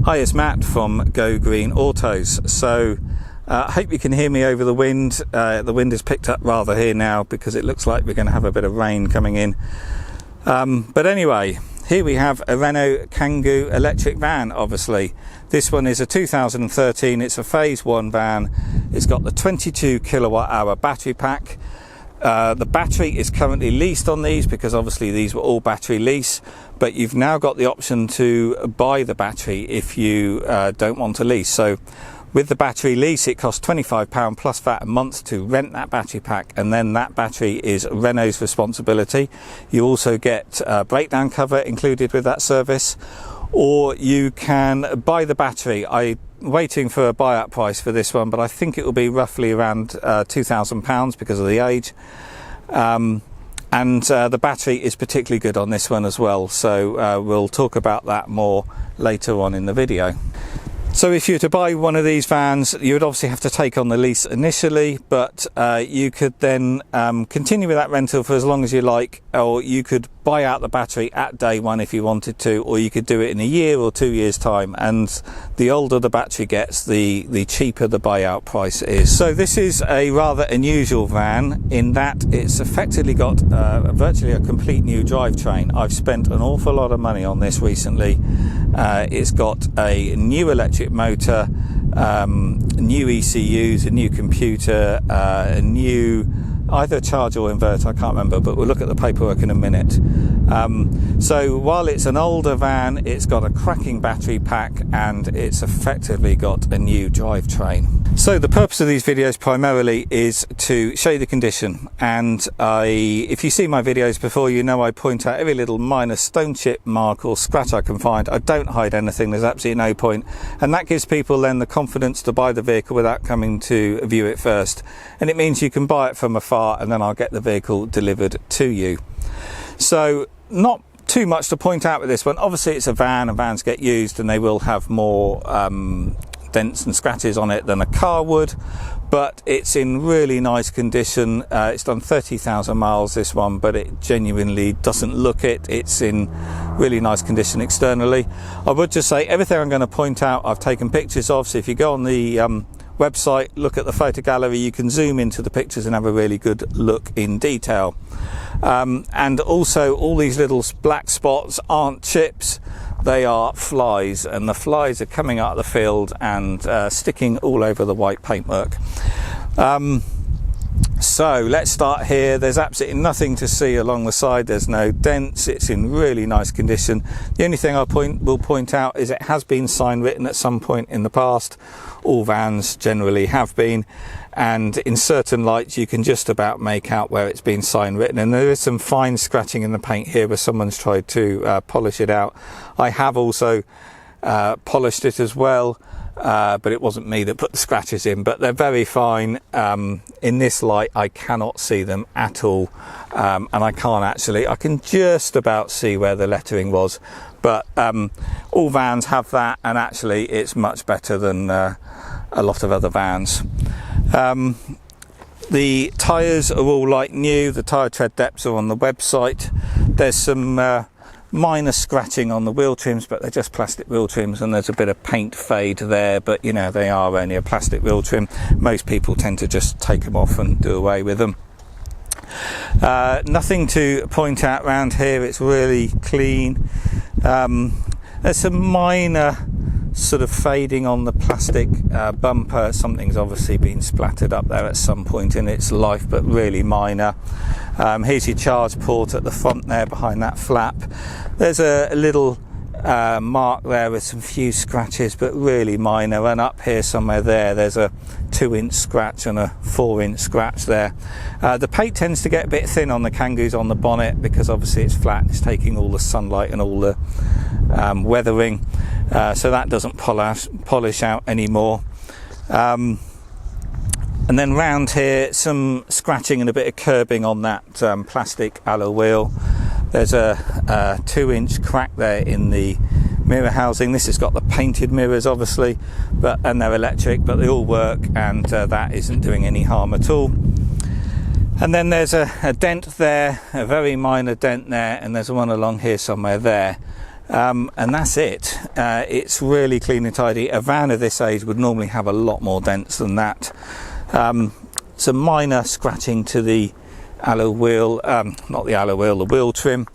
Hi, it's Matt from Go Green Autos. So I hope you can hear me over the wind. The wind has picked up rather here now because it looks like we're going to have a bit of rain coming in. But anyway, here we have a Renault Kangoo electric van. Obviously this one is a 2013, it's a phase 1 van. It's got the 22 kilowatt hour battery pack. The battery is currently leased on these because obviously these were all battery lease, but you've now got the option to buy the battery if you don't want to lease. So with the battery lease, it costs £25 plus VAT a month to rent that battery pack, and then that battery is Renault's responsibility. You also get breakdown cover included with that service, or you can buy the battery. I'm waiting for a buyout price for this one, but I think it will be roughly around £2,000 because of the age. And the battery is particularly good on this one as well, so we'll talk about that more later on in the video. So if you were to buy one of these vans, you would obviously have to take on the lease initially, but you could then continue with that rental for as long as you like, or you could buy out the battery at day one if you wanted to, or you could do it in a year or 2 years time, and the older the battery gets, the cheaper the buyout price is. So this is a rather unusual van in that it's effectively got virtually a complete new drivetrain. I've spent an awful lot of money on this recently. It's got a new electric motor, new ECUs, a new computer, a new either charger or inverter, I can't remember, but we'll look at the paperwork in a minute. So while it's an older van, it's got a cracking battery pack and it's effectively got a new drivetrain. So the purpose of these videos primarily is to show you the condition, and if you see my videos before, you know I point out every little minor stone chip mark or scratch I can find. I don't hide anything, there's absolutely no point, and that gives people then the confidence to buy the vehicle without coming to view it first, and it means you can buy it from afar and then I'll get the vehicle delivered to you. So not too much to point out with this one. Obviously it's a van, and vans get used and they will have more dents and scratches on it than a car would, but it's in really nice condition. It's done 30,000 miles, this one, but it genuinely doesn't look it. It's in really nice condition externally. I would just say everything I'm going to point out I've taken pictures of, so if you go on the website, look at the photo gallery, you can zoom into the pictures and have a really good look in detail. And also all these little black spots aren't chips, they are flies, and the flies are coming out of the field and sticking all over the white paintwork. So let's start here. There's absolutely nothing to see along the side, there's no dents, it's in really nice condition. The only thing I will point out is it has been sign written at some point in the past. All vans generally have been, and in certain lights you can just about make out where it's been sign written, and there is some fine scratching in the paint here where someone's tried to polish it out. I have also polished it as well, but it wasn't me that put the scratches in, but they're very fine. In this light I cannot see them at all, and I can just about see where the lettering was, but all vans have that, and actually it's much better than a lot of other vans. The tyres are all like new, the tyre tread depths are on the website. There's some minor scratching on the wheel trims, but they're just plastic wheel trims, and there's a bit of paint fade there, but you know, they are only a plastic wheel trim. Most people tend to just take them off and do away with them. Nothing to point out around here, it's really clean. There's some minor sort of fading on the plastic bumper. Something's obviously been splattered up there at some point in its life, but really minor. Here's your charge port at the front there behind that flap. There's a little mark there with some few scratches, but really minor, and up here somewhere there's a 2-inch scratch and a 4-inch scratch there. The paint tends to get a bit thin on the Kangoos on the bonnet because obviously it's flat, it's taking all the sunlight and all the weathering, so that doesn't polish out anymore. And then round here, some scratching and a bit of curbing on that plastic alloy wheel. There's a 2-inch crack there in the mirror housing. This has got the painted mirrors obviously, and they're electric, but they all work, and that isn't doing any harm at all. And then there's a dent there, a very minor dent there, and there's one along here somewhere there. and that's it. It's really clean and tidy. A van of this age would normally have a lot more dents than that. Some minor scratching to the alloy wheel, not the alloy wheel, the wheel trim.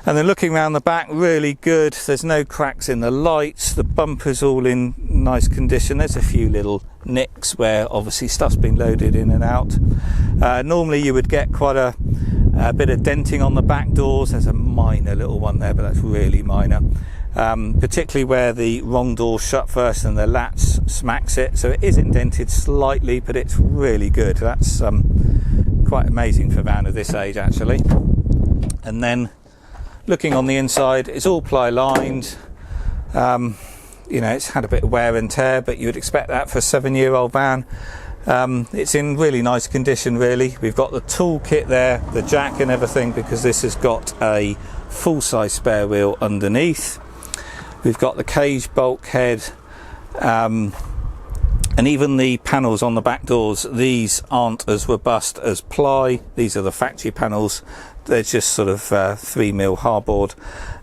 And then looking around the back, really good. There's no cracks in the lights. The bumper's all in nice condition. There's a few little nicks where obviously stuff's been loaded in and out. Normally you would get quite a bit of denting on the back doors. There's a minor little one there, but that's really minor. Particularly where the wrong door shut first and the latch smacks it. So it is indented slightly, but it's really good. That's quite amazing for a van of this age, actually. And then looking on the inside, it's all ply lined. You know, it's had a bit of wear and tear, but you would expect that for a 7-year-old van. It's in really nice condition, really. We've got the tool kit there, the jack and everything, because this has got a full-size spare wheel underneath. We've got the cage bulkhead, and even the panels on the back doors. These aren't as robust as ply. These are the factory panels. They're just sort of 3mm hardboard,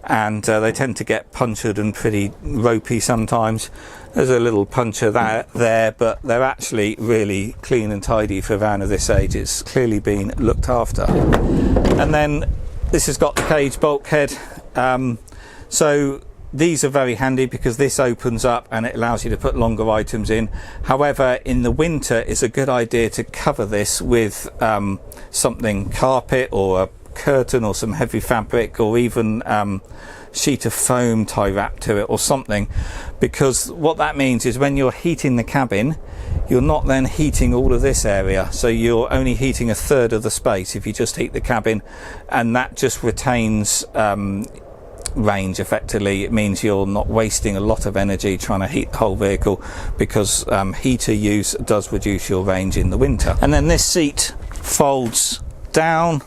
and they tend to get punctured and pretty ropey sometimes. There's a little puncture there, but they're actually really clean and tidy for a van of this age. It's clearly been looked after. And then this has got the cage bulkhead. So these are very handy because this opens up and it allows you to put longer items in. However, in the winter, it's a good idea to cover this with something, carpet or a curtain or some heavy fabric, or even sheet of foam tie wrap to it or something, because what that means is when you're heating the cabin, you're not then heating all of this area, so you're only heating a third of the space if you just heat the cabin, and that just retains range effectively. It means you're not wasting a lot of energy trying to heat the whole vehicle, because heater use does reduce your range in the winter. And then this seat folds down,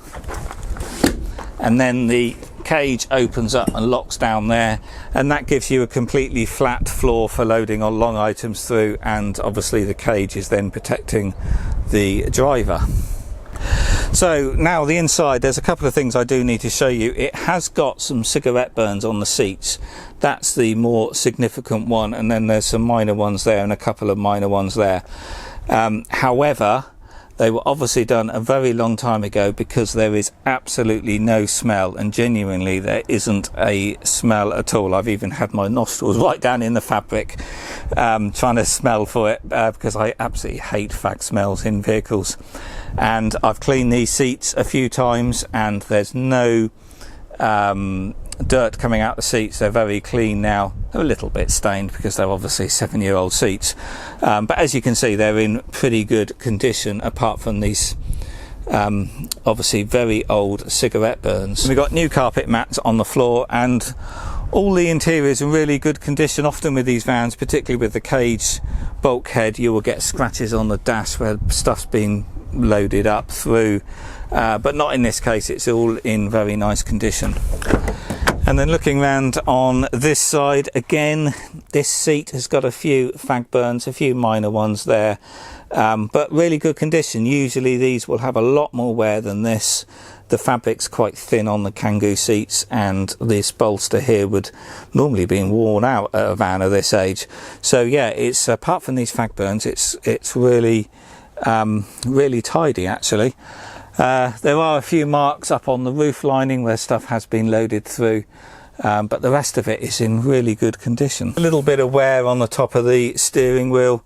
and then the cage opens up and locks down there, and that gives you a completely flat floor for loading on long items through, and obviously the cage is then protecting the driver. So now the inside, there's a couple of things I do need to show you. It has got some cigarette burns on the seats. That's the more significant one, and then there's some minor ones there and a couple of minor ones there. However, they were obviously done a very long time ago, because there is absolutely no smell, and genuinely there isn't a smell at all. I've even had my nostrils right down in the fabric trying to smell for it, because I absolutely hate fag smells in vehicles. And I've cleaned these seats a few times and there's no dirt coming out the seats. They're very clean now. They're a little bit stained because they're obviously 7-year-old seats, but as you can see, they're in pretty good condition, apart from these obviously very old cigarette burns. We've got new carpet mats on the floor, and all the interior is in really good condition. Often with these vans, particularly with the cage bulkhead, you will get scratches on the dash where stuff's been loaded up through, but not in this case. It's all in very nice condition. And then looking round on this side, again, this seat has got a few fag burns, a few minor ones there, but really good condition. Usually these will have a lot more wear than this. The fabric's quite thin on the Kangoo seats, and this bolster here would normally be worn out at a van of this age. So yeah, it's apart from these fag burns, it's really really tidy, actually. There are a few marks up on the roof lining where stuff has been loaded through, but the rest of it is in really good condition. A little bit of wear on the top of the steering wheel.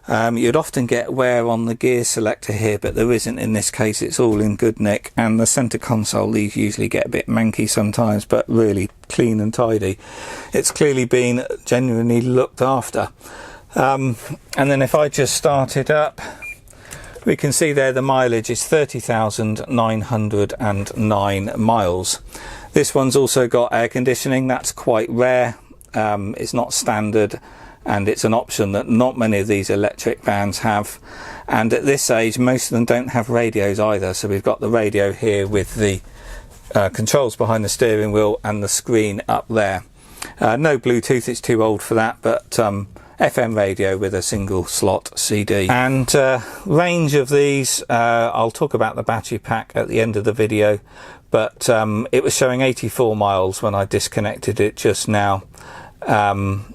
You'd often get wear on the gear selector here, but there isn't in this case. It's all in good nick. And the centre console, these usually get a bit manky sometimes, but really clean and tidy. It's clearly been genuinely looked after. And then if I just start it up, we can see there the mileage is 30,909 miles. This one's also got air conditioning. That's quite rare. It's not standard, and it's an option that not many of these electric vans have. And at this age, most of them don't have radios either. So we've got the radio here with the controls behind the steering wheel and the screen up there. No Bluetooth, it's too old for that, but FM radio with a single slot CD. And range of these, I'll talk about the battery pack at the end of the video, but it was showing 84 miles when I disconnected it just now, and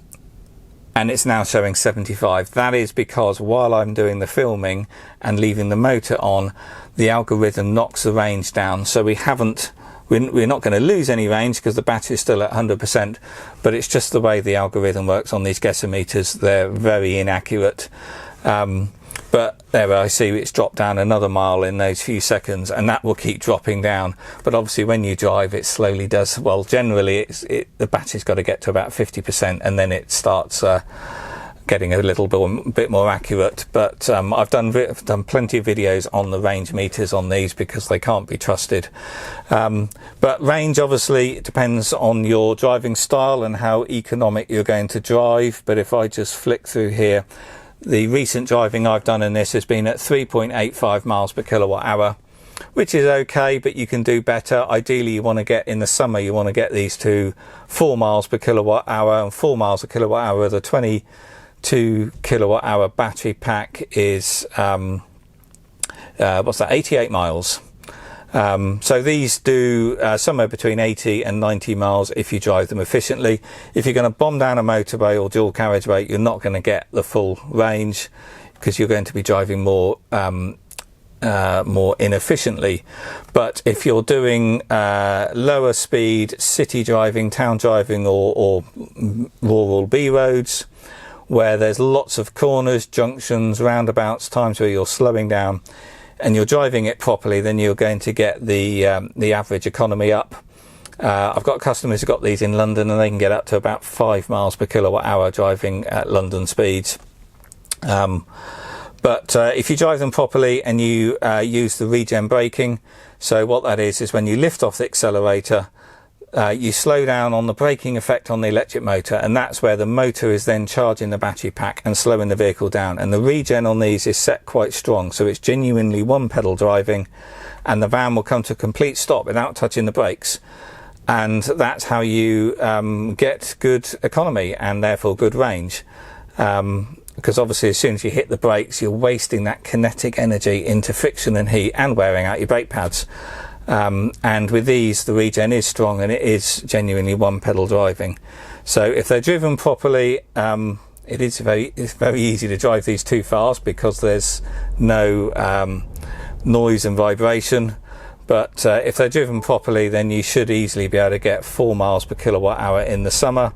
it's now showing 75. That is because while I'm doing the filming and leaving the motor on, the algorithm knocks the range down, so we're not going to lose any range because the battery is still at 100%, but it's just the way the algorithm works on these guessometers. They're very inaccurate. But there I see it's dropped down another mile in those few seconds, and that will keep dropping down. But obviously when you drive, it slowly does. Well, generally the battery's got to get to about 50%, and then it starts getting a little bit more accurate. But I've done plenty of videos on the range meters on these because they can't be trusted. But range obviously depends on your driving style and how economic you're going to drive. But if I just flick through here, the recent driving I've done in this has been at 3.85 miles per kilowatt hour, which is okay, but you can do better. Ideally, you want to get, in the summer, you want to get these to 4 miles per kilowatt hour, and 4 miles per kilowatt hour with a 22 kilowatt hour battery pack is, what's that, 88 miles. So these do somewhere between 80 and 90 miles if you drive them efficiently. If you're going to bomb down a motorway or dual carriageway, you're not going to get the full range because you're going to be driving more inefficiently. But if you're doing lower speed city driving, town driving, or rural B roads where there's lots of corners, junctions, roundabouts, times where you're slowing down, and you're driving it properly, then you're going to get the average economy up. I've got customers who've got these in London, and they can get up to about 5 miles per kilowatt hour driving at London speeds. But if you drive them properly and you use the regen braking, so what that is when you lift off the accelerator, you slow down on the braking effect on the electric motor, and that's where the motor is then charging the battery pack and slowing the vehicle down. And the regen on these is set quite strong, so it's genuinely one pedal driving, and the van will come to a complete stop without touching the brakes. And that's how you get good economy and therefore good range. Because obviously as soon as you hit the brakes, you're wasting that kinetic energy into friction and heat and wearing out your brake pads. And with these, the regen is strong, and it is genuinely one pedal driving. So if they're driven properly, it's very easy to drive these too fast because there's no noise and vibration. But if they're driven properly, then you should easily be able to get 4 miles per kilowatt hour in the summer,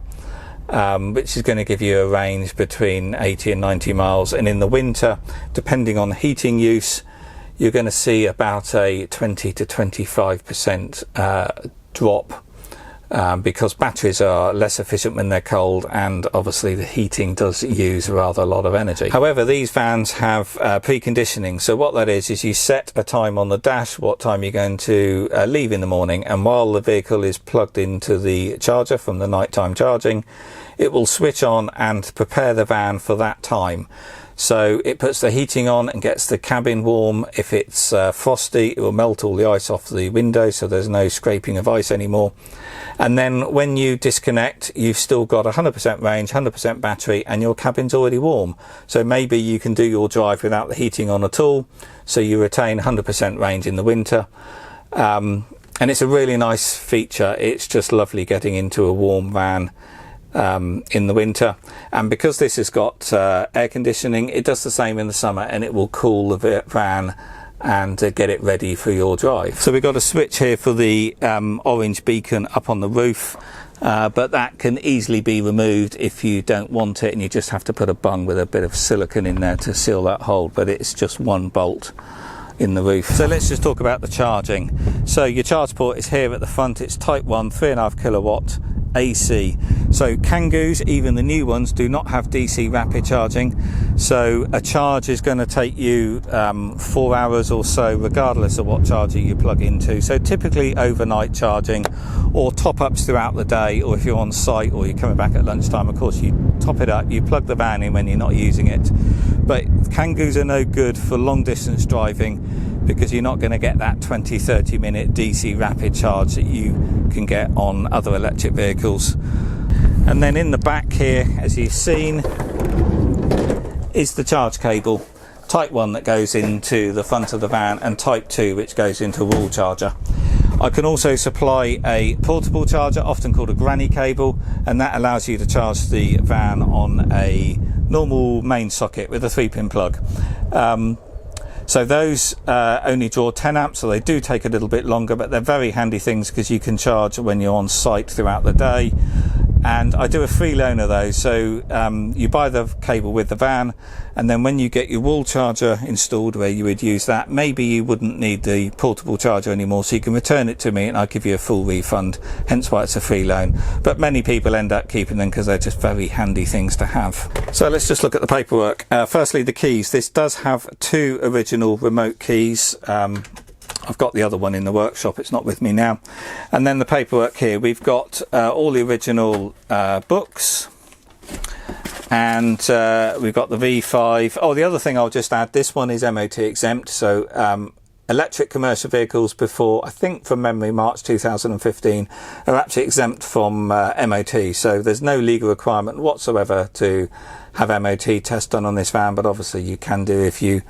which is going to give you a range between 80 and 90 miles. And in the winter, depending on heating use, you're going to see about a 20 to 25% drop because batteries are less efficient when they're cold, and obviously the heating does use rather a lot of energy. However, these vans have preconditioning. So what that is you set a time on the dash, what time you're going to leave in the morning, and while the vehicle is plugged into the charger from the nighttime charging, it will switch on and prepare the van for that time. So it puts the heating on and gets the cabin warm. If it's frosty, it will melt all the ice off the window, so there's no scraping of ice anymore. And then when you disconnect, you've still got 100% range, 100% battery, and your cabin's already warm. So maybe you can do your drive without the heating on at all, so you retain 100% range in the winter. And it's a really nice feature. It's just lovely getting into a warm van in the winter. And because this has got air conditioning, it does the same in the summer, and it will cool the van and get it ready for your drive. So we've got a switch here for the orange beacon up on the roof, but that can easily be removed if you don't want it, and you just have to put a bung with a bit of silicone in there to seal that hole, but it's just one bolt in the roof. So let's just talk about the charging. So your charge port is here at the front. It's type 1 3.5 kilowatt AC. So Kangoos, even the new ones, do not have DC rapid charging, so a charge is going to take you 4 hours or so regardless of what charger you plug into. So typically overnight charging or top-ups throughout the day, or if you're on site or you're coming back at lunchtime, of course you top it up, you plug the van in when you're not using it. But Kangoos are no good for long distance driving because you're not going to get that 20-30 minute DC rapid charge that you can get on other electric vehicles. And then in the back here, as you've seen, is the charge cable, type 1 that goes into the front of the van and type 2 which goes into a wall charger. I can also supply a portable charger, often called a granny cable, and that allows you to charge the van on a normal main socket with a 3-pin plug. So those only draw 10 amps, so they do take a little bit longer, but they're very handy things because you can charge when you're on site throughout the day. And I do a free loan of those, so you buy the cable with the van, and then when you get your wall charger installed where you would use that, maybe you wouldn't need the portable charger anymore, so you can return it to me and I'll give you a full refund, hence why it's a free loan. But many people end up keeping them because they're just very handy things to have. So let's just look at the paperwork. Firstly, the keys. This does have 2 original remote keys. I've got the other one in the workshop, it's not with me now. And then the paperwork here, we've got all the original books, and we've got the V5. Oh, the other thing I'll just add, this one is MOT exempt, so electric commercial vehicles before, I think from memory, March 2015, are actually exempt from MOT, so there's no legal requirement whatsoever to have MOT test done on this van, but obviously you can do if you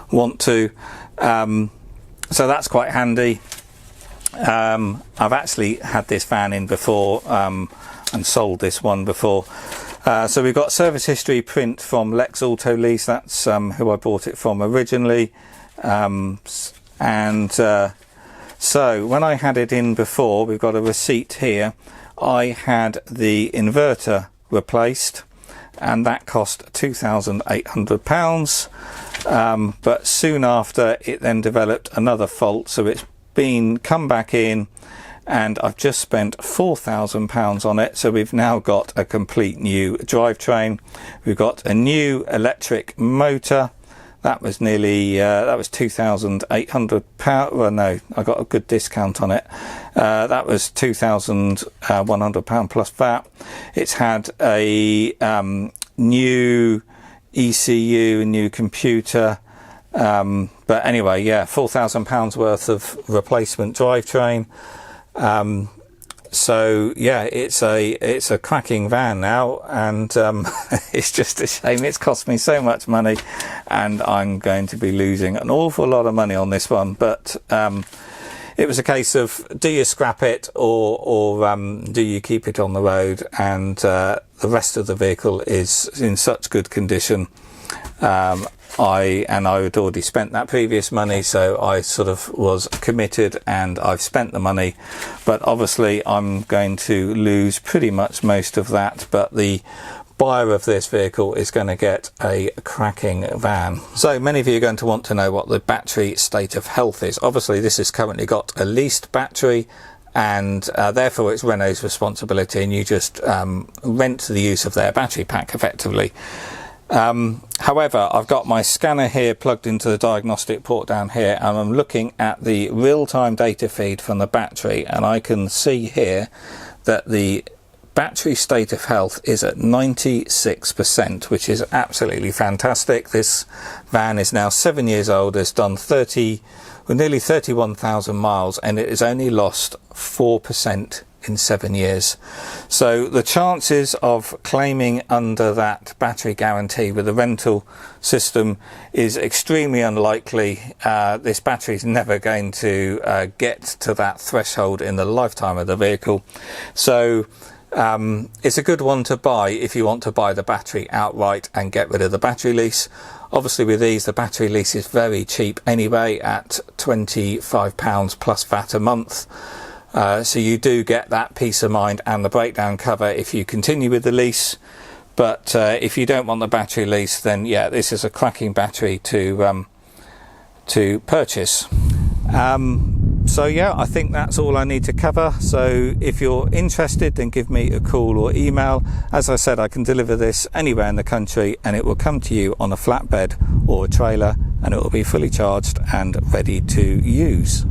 want to. So that's quite handy. I've actually had this van in before and sold this one before. So we've got service history print from Lex Auto Lease. That's who I bought it from originally. So when I had it in before, we've got a receipt here. I had the inverter replaced, and that cost £2,800. But soon after, it then developed another fault, so it's been come back in, and I've just spent £4,000 on it. So we've now got a complete new drivetrain. We've got a new electric motor. That was nearly that was £2,800. Well, no, I got a good discount on it. That was £2,100 plus VAT. It's had a new ECU, a new computer, but anyway, yeah, £4,000 worth of replacement drivetrain. So yeah, it's a cracking van now, and it's just a shame it's cost me so much money, and I'm going to be losing an awful lot of money on this one. But it was a case of, do you scrap it or do you keep it on the road? And the rest of the vehicle is in such good condition. I had already spent that previous money, so I sort of was committed and I've spent the money. But obviously I'm going to lose pretty much most of that, but the buyer of this vehicle is going to get a cracking van. So many of you are going to want to know what the battery state of health is. Obviously this has currently got a leased battery, and therefore it's Renault's responsibility, and you just rent the use of their battery pack effectively. However, I've got my scanner here plugged into the diagnostic port down here, and I'm looking at the real-time data feed from the battery, and I can see here that the battery state of health is at 96%, which is absolutely fantastic. This van is now 7 years old, it's done nearly 31,000 miles, and it has only lost 4% in 7 years. So the chances of claiming under that battery guarantee with a rental system is extremely unlikely. This battery is never going to get to that threshold in the lifetime of the vehicle. So it's a good one to buy if you want to buy the battery outright and get rid of the battery lease. Obviously with these, the battery lease is very cheap anyway, at £25 plus VAT a month. So you do get that peace of mind and the breakdown cover if you continue with the lease. But if you don't want the battery lease, then yeah, this is a cracking battery to purchase. So yeah, I think that's all I need to cover. So if you're interested, then give me a call or email. As I said, I can deliver this anywhere in the country, and it will come to you on a flatbed or a trailer, and it will be fully charged and ready to use.